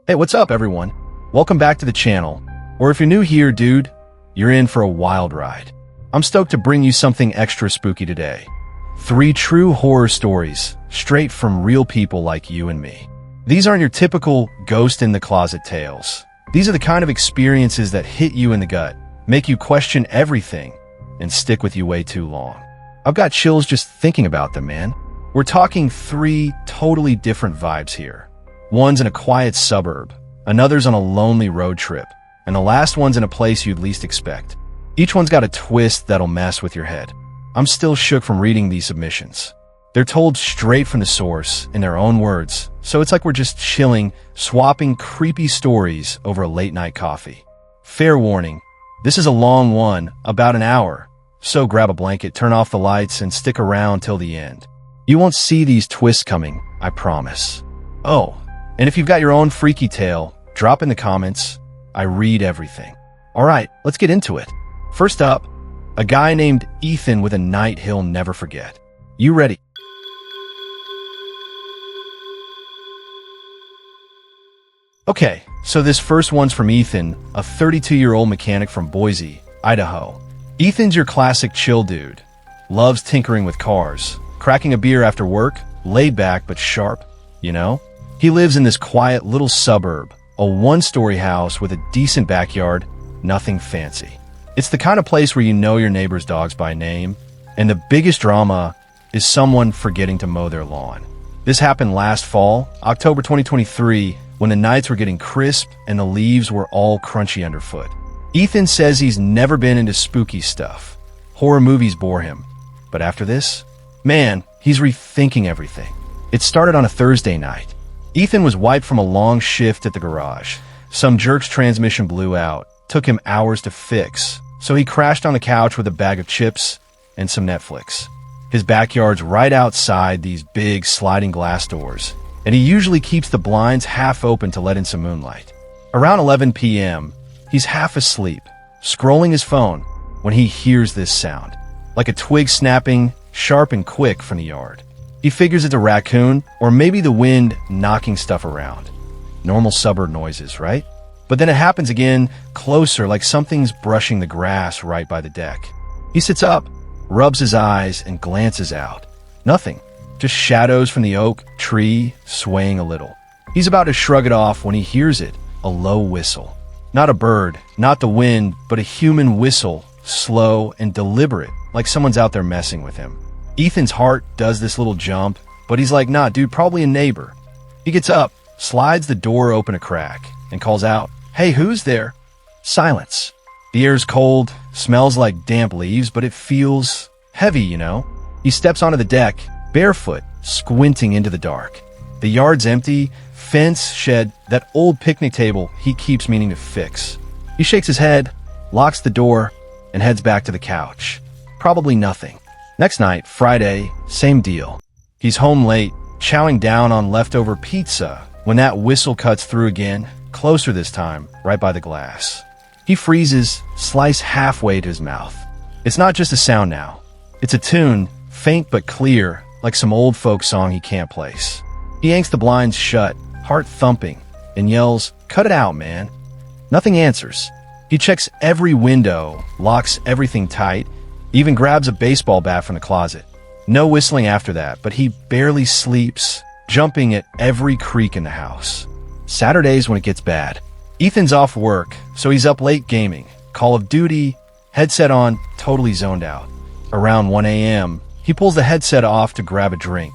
Hey, what's up, everyone? Welcome back to the channel. Or if you're new here, dude, you're in for a wild ride. I'm stoked to bring you something extra spooky today. 3 true horror stories, straight from real people like you and me. These aren't your typical ghost-in-the-closet tales. These are the kind of experiences that hit you in the gut, make you question everything, and stick with you way too long. I've got chills just thinking about them, man. We're talking 3 totally different vibes here. One's in a quiet suburb, another's on a lonely road trip, and the last one's in a place you'd least expect. Each one's got a twist that'll mess with your head. I'm still shook from reading these submissions. They're told straight from the source, in their own words, so it's like we're just chilling, swapping creepy stories over a late-night coffee. Fair warning, this is a long one, about an hour, so grab a blanket, turn off the lights, and stick around till the end. You won't see these twists coming, I promise. Oh, and if you've got your own freaky tale, drop in the comments. I read everything. All right, let's get into it. First up, a guy named Ethan with a night he'll never forget. You ready? Okay, so this first one's from Ethan, a 32-year-old mechanic from Boise, Idaho. Ethan's your classic chill dude. Loves tinkering with cars, cracking a beer after work, laid back but sharp, you know? He lives in this quiet little suburb, a 1-story house with a decent backyard, nothing fancy. It's the kind of place where you know your neighbor's dogs by name, and the biggest drama is someone forgetting to mow their lawn. This happened last fall, October 2023, when the nights were getting crisp and the leaves were all crunchy underfoot. Ethan says he's never been into spooky stuff. Horror movies bore him. But after this, man, he's rethinking everything. It started on a Thursday night. Ethan was wiped from a long shift at the garage. Some jerk's transmission blew out. Took him hours to fix, so he crashed on the couch with a bag of chips and some Netflix. His backyard's right outside these big sliding glass doors, and he usually keeps the blinds half open to let in some moonlight. Around 11 p.m., he's half asleep, scrolling his phone, when he hears this sound, like a twig snapping, sharp and quick from the yard. He figures it's a raccoon, or maybe the wind knocking stuff around. Normal suburb noises, right? But then it happens again, closer, like something's brushing the grass right by the deck. He sits up, rubs his eyes, and glances out. Nothing. Just shadows from the oak tree swaying a little. He's about to shrug it off when he hears it, a low whistle. Not a bird, not the wind, but a human whistle, slow and deliberate, like someone's out there messing with him. Ethan's heart does this little jump, but he's like, nah, dude, probably a neighbor. He gets up, slides the door open a crack, and calls out, "Hey, who's there?" Silence. The air's cold, smells like damp leaves, but it feels heavy, you know? He steps onto the deck, barefoot, squinting into the dark. The yard's empty, fence, shed, that old picnic table he keeps meaning to fix. He shakes his head, locks the door, and heads back to the couch. Probably nothing. Next night, Friday, same deal. He's home late, chowing down on leftover pizza, when that whistle cuts through again, closer this time, right by the glass. He freezes, slice halfway to his mouth. It's not just a sound now. It's a tune, faint but clear, like some old folk song he can't place. He yanks the blinds shut, heart thumping, and yells, "Cut it out, man." Nothing answers. He checks every window, locks everything tight, even grabs a baseball bat from the closet. No whistling after that, but he barely sleeps, jumping at every creak in the house. Saturdays when it gets bad. Ethan's off work, so he's up late gaming. Call of Duty, headset on, totally zoned out. Around 1 a.m., he pulls the headset off to grab a drink.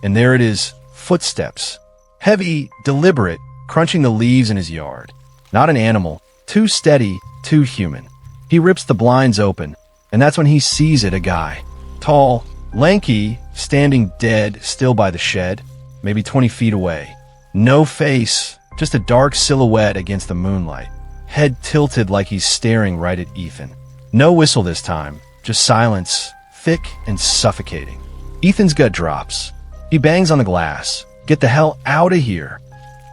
And there it is, footsteps. Heavy, deliberate, crunching the leaves in his yard. Not an animal, too steady, too human. He rips the blinds open, and that's when he sees it, a guy. Tall, lanky, standing dead still by the shed, maybe 20 feet away. No face, just a dark silhouette against the moonlight. Head tilted like he's staring right at Ethan. No whistle this time, just silence, thick and suffocating. Ethan's gut drops. He bangs on the glass. Get the hell out of here.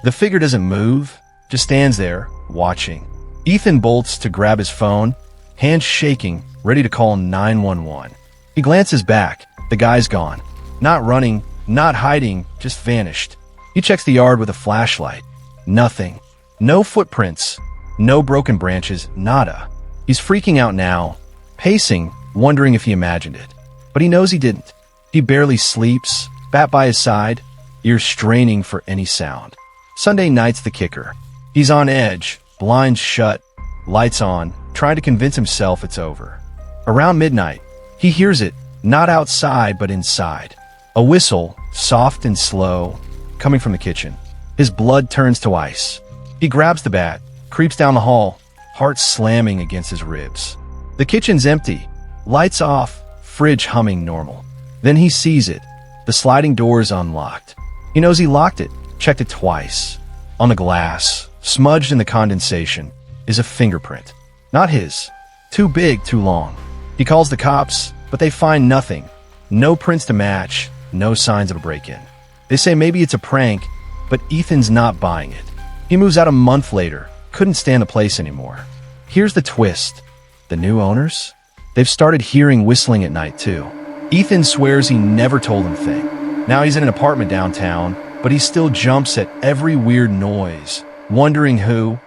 The figure doesn't move, just stands there, watching. Ethan bolts to grab his phone, hands shaking, ready to call 911. He glances back. The guy's gone. Not running, not hiding, just vanished. He checks the yard with a flashlight. Nothing. No footprints. No broken branches. Nada. He's freaking out now, pacing, wondering if he imagined it. But he knows he didn't. He barely sleeps, bat by his side, ears straining for any sound. Sunday night's the kicker. He's on edge, blinds shut, lights on, trying to convince himself it's over. Around midnight, he hears it, not outside but inside. A whistle, soft and slow, coming from the kitchen. His blood turns to ice. He grabs the bat, creeps down the hall, heart slamming against his ribs. The kitchen's empty, lights off, fridge humming normal. Then he sees it. The sliding door is unlocked. He knows he locked it, checked it twice. On the glass, smudged in the condensation, is a fingerprint. Not his. Too big, too long. He calls the cops, but they find nothing. No prints to match, no signs of a break-in. They say maybe it's a prank, but Ethan's not buying it. He moves out a month later, couldn't stand the place anymore. Here's the twist. The new owners? They've started hearing whistling at night too. Ethan swears he never told them a thing. Now he's in an apartment downtown, but he still jumps at every weird noise, wondering who,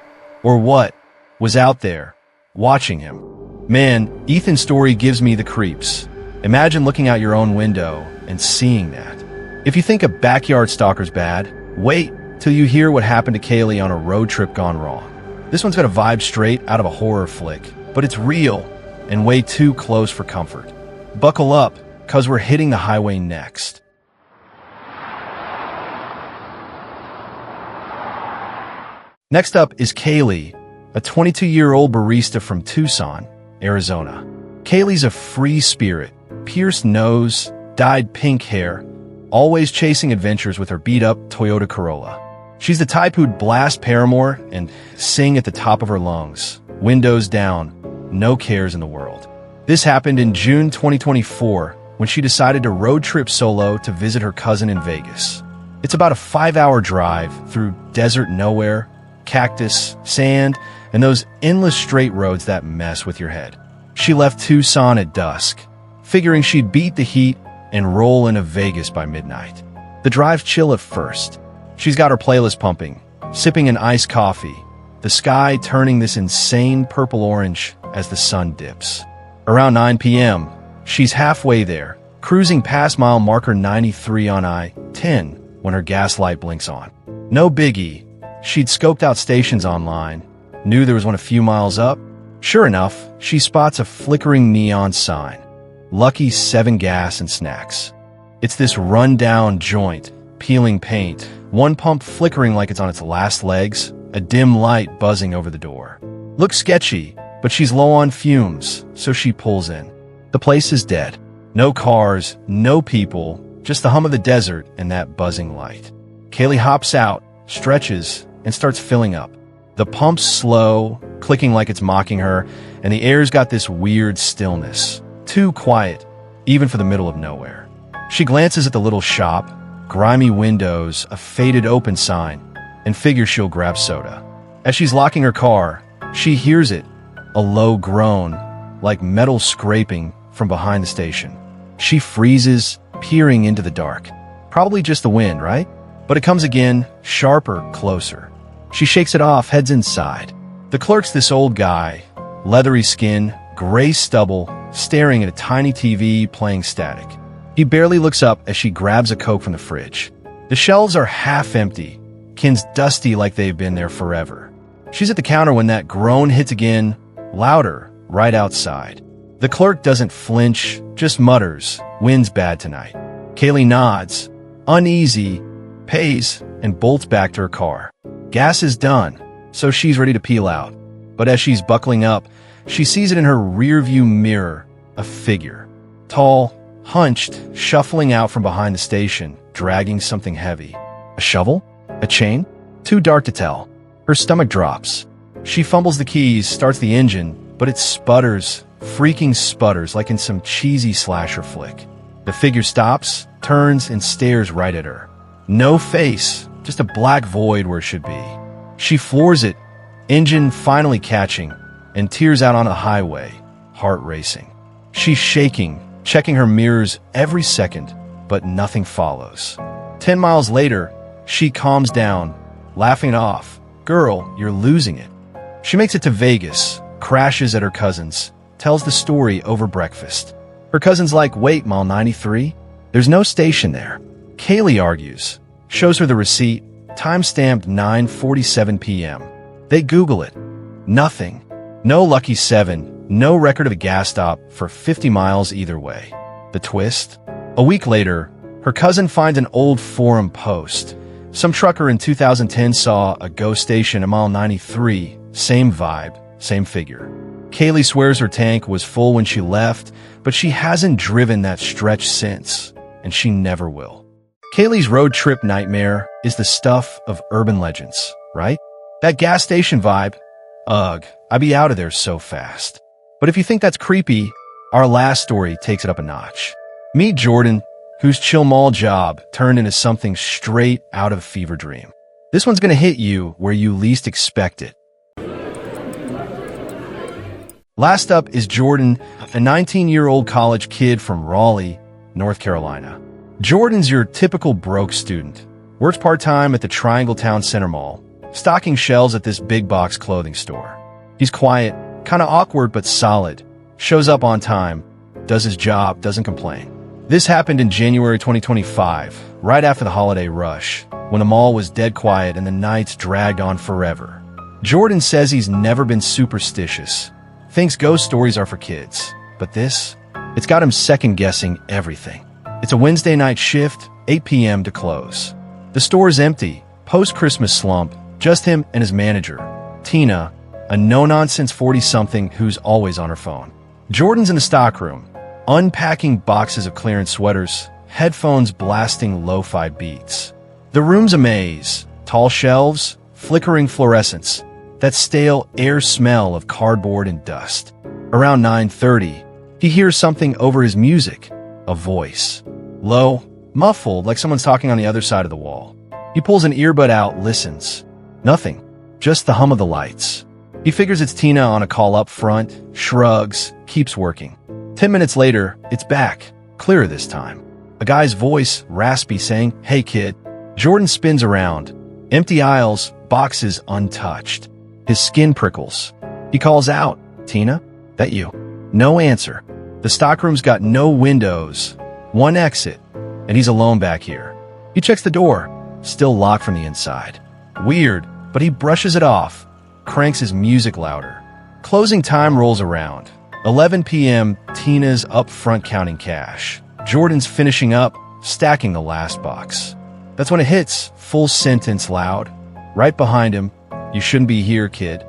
or what, was out there, watching him. Man, Ethan's story gives me the creeps. Imagine looking out your own window and seeing that. If you think a backyard stalker's bad, wait till you hear what happened to Kaylee on a road trip gone wrong. This one's got a vibe straight out of a horror flick, but it's real and way too close for comfort. Buckle up, cause we're hitting the highway next. Next up is Kaylee, a 22-year-old barista from Tucson, Arizona. Kaylee's a free spirit, pierced nose, dyed pink hair, always chasing adventures with her beat-up Toyota Corolla. She's the type who'd blast Paramore and sing at the top of her lungs, windows down, no cares in the world. This happened in June 2024 when she decided to road trip solo to visit her cousin in Vegas. It's about a 5-hour drive through desert nowhere, cactus, sand, and those endless straight roads that mess with your head. She left Tucson at dusk, figuring she'd beat the heat and roll into Vegas by midnight. The drive's chill at first. She's got her playlist pumping, sipping an iced coffee, the sky turning this insane purple-orange as the sun dips. Around 9 p.m., she's halfway there, cruising past mile marker 93 on I-10 when her gas light blinks on. No biggie. She'd scoped out stations online, knew there was one a few miles up. Sure enough, she spots a flickering neon sign. Lucky 7 gas and snacks. It's this run-down joint, peeling paint, one pump flickering like it's on its last legs, a dim light buzzing over the door. Looks sketchy, but she's low on fumes, so she pulls in. The place is dead. No cars, no people, just the hum of the desert and that buzzing light. Kaylee hops out, stretches, and starts filling up. The pump's slow, clicking like it's mocking her, and the air's got this weird stillness. Too quiet, even for the middle of nowhere. She glances at the little shop, grimy windows, a faded open sign, and figures she'll grab soda. As she's locking her car, she hears it, a low groan, like metal scraping from behind the station. She freezes, peering into the dark. Probably just the wind, right? But it comes again, sharper, closer. She shakes it off, heads inside. The clerk's this old guy, leathery skin, gray stubble, staring at a tiny TV playing static. He barely looks up as she grabs a Coke from the fridge. The shelves are half empty, cans dusty like they've been there forever. She's at the counter when that groan hits again, louder, right outside. The clerk doesn't flinch, just mutters, "Wind's bad tonight." Kaylee nods, uneasy, pays, and bolts back to her car. Gas is done, so she's ready to peel out. But as she's buckling up, she sees it in her rearview mirror, a figure. Tall, hunched, shuffling out from behind the station, dragging something heavy. A shovel? A chain? Too dark to tell. Her stomach drops. She fumbles the keys, starts the engine, but it sputters, freaking sputters like in some cheesy slasher flick. The figure stops, turns, and stares right at her. No face, just a black void where it should be. She floors it, engine finally catching, and tears out on the highway, heart racing. She's shaking, checking her mirrors every second, but nothing follows. 10 miles later, she calms down, laughing it off. Girl, you're losing it. She makes it to Vegas, crashes at her cousin's, tells the story over breakfast. Her cousin's like, wait, Mall 93? There's no station there. Kaylee argues, shows her the receipt, time-stamped 9:47 p.m. They Google it. Nothing. No Lucky 7, no record of a gas stop for 50 miles either way. The twist? A week later, her cousin finds an old forum post. Some trucker in 2010 saw a ghost station at mile 93, same vibe, same figure. Kaylee swears her tank was full when she left, but she hasn't driven that stretch since, and she never will. Kaylee's road trip nightmare is the stuff of urban legends, right? That gas station vibe? Ugh, I'd be out of there so fast. But if you think that's creepy, our last story takes it up a notch. Meet Jordan, whose chill mall job turned into something straight out of a fever dream. This one's gonna hit you where you least expect it. Last up is Jordan, a 19-year-old college kid from Raleigh, North Carolina. Jordan's your typical broke student. Works part-time at the Triangle Town Center Mall, stocking shelves at this big box clothing store. He's quiet, kinda awkward but solid, shows up on time, does his job, doesn't complain. This happened in January 2025, right after the holiday rush, when the mall was dead quiet and the nights dragged on forever. Jordan says he's never been superstitious, thinks ghost stories are for kids, but this, it's got him second-guessing everything. It's a Wednesday night shift, 8 p.m. to close. The store is empty, post-Christmas slump, just him and his manager, Tina, a no-nonsense 40-something who's always on her phone. Jordan's in the stockroom, unpacking boxes of clearance sweaters, headphones blasting lo-fi beats. The room's a maze, tall shelves, flickering fluorescents, that stale air smell of cardboard and dust. Around 9:30, he hears something over his music, a voice. Low, muffled, like someone's talking on the other side of the wall. He pulls an earbud out, listens. Nothing, just the hum of the lights. He figures it's Tina on a call up front, shrugs, keeps working. 10 minutes later, it's back, clearer this time. A guy's voice, raspy, saying, "Hey kid." Jordan spins around. Empty aisles, boxes untouched. His skin prickles. He calls out, "Tina, that you?" No answer. The stockroom's got no windows, one exit, and he's alone back here. He checks the door, still locked from the inside. Weird, but he brushes it off, cranks his music louder. Closing time rolls around. 11 p.m., Tina's up front counting cash. Jordan's finishing up, stacking the last box. That's when it hits, full sentence loud. Right behind him, "You shouldn't be here, kid."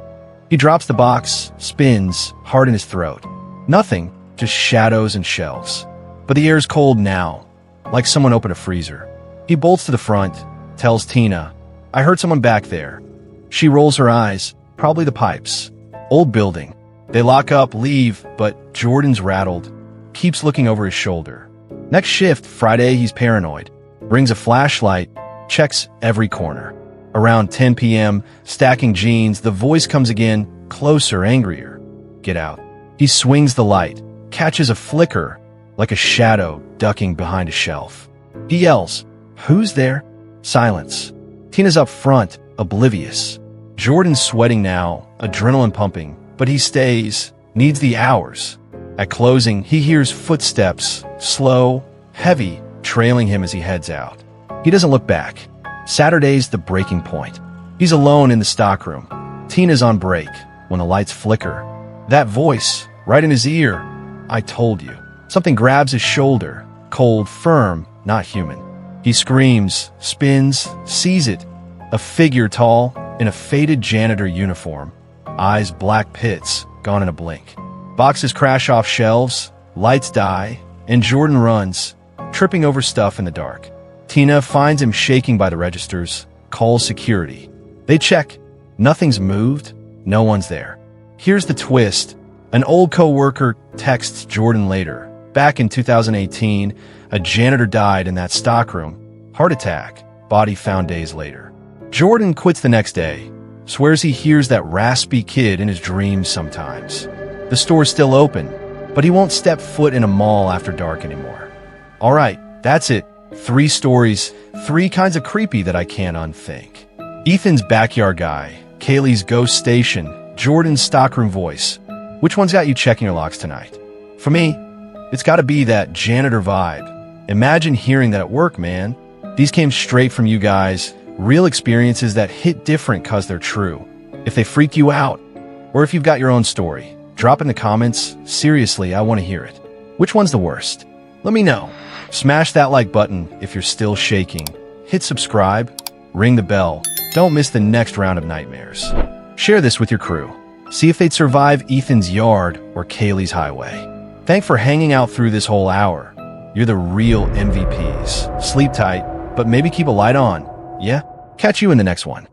He drops the box, spins, heart in his throat. Nothing, just shadows and shelves. But the air's cold now, like someone opened a freezer. He bolts to the front, tells Tina, "I heard someone back there." She rolls her eyes, probably the pipes. Old building. They lock up, leave, but Jordan's rattled, keeps looking over his shoulder. Next shift, Friday, he's paranoid. Brings a flashlight, checks every corner. Around 10 p.m., stacking jeans, the voice comes again, closer, angrier. "Get out." He swings the light, catches a flicker, like a shadow ducking behind a shelf. He yells, "Who's there?" Silence. Tina's up front, oblivious. Jordan's sweating now, adrenaline pumping, but he stays, needs the hours. At closing, he hears footsteps, slow, heavy, trailing him as he heads out. He doesn't look back. Saturday's the breaking point. He's alone in the stockroom. Tina's on break when the lights flicker. That voice, right in his ear, "I told you." Something grabs his shoulder, cold, firm, not human. He screams, spins, sees it. A figure tall, in a faded janitor uniform. Eyes black pits, gone in a blink. Boxes crash off shelves, lights die, and Jordan runs, tripping over stuff in the dark. Tina finds him shaking by the registers, calls security. They check. Nothing's moved. No one's there. Here's the twist. An old co-worker texts Jordan later. Back in 2018, a janitor died in that stockroom. Heart attack. Body found days later. Jordan quits the next day. Swears he hears that raspy kid in his dreams sometimes. The store's still open, but he won't step foot in a mall after dark anymore. All right, that's it. 3 stories, 3 kinds of creepy that I can't unthink. Ethan's backyard guy, Kaylee's ghost station, Jordan's stockroom voice. Which one's got you checking your locks tonight? For me, it's gotta be that janitor vibe. Imagine hearing that at work, man. These came straight from you guys, real experiences that hit different cause they're true. If they freaked you out, or if you've got your own story, drop in the comments. Seriously, I want to hear it. Which one's the worst? Let me know. Smash that like button if you're still shaking. Hit subscribe, ring the bell. Don't miss the next round of nightmares. Share this with your crew. See if they'd survive Ethan's yard or Kaylee's highway. Thanks for hanging out through this whole hour. You're the real MVPs. Sleep tight, but maybe keep a light on. Yeah? Catch you in the next one.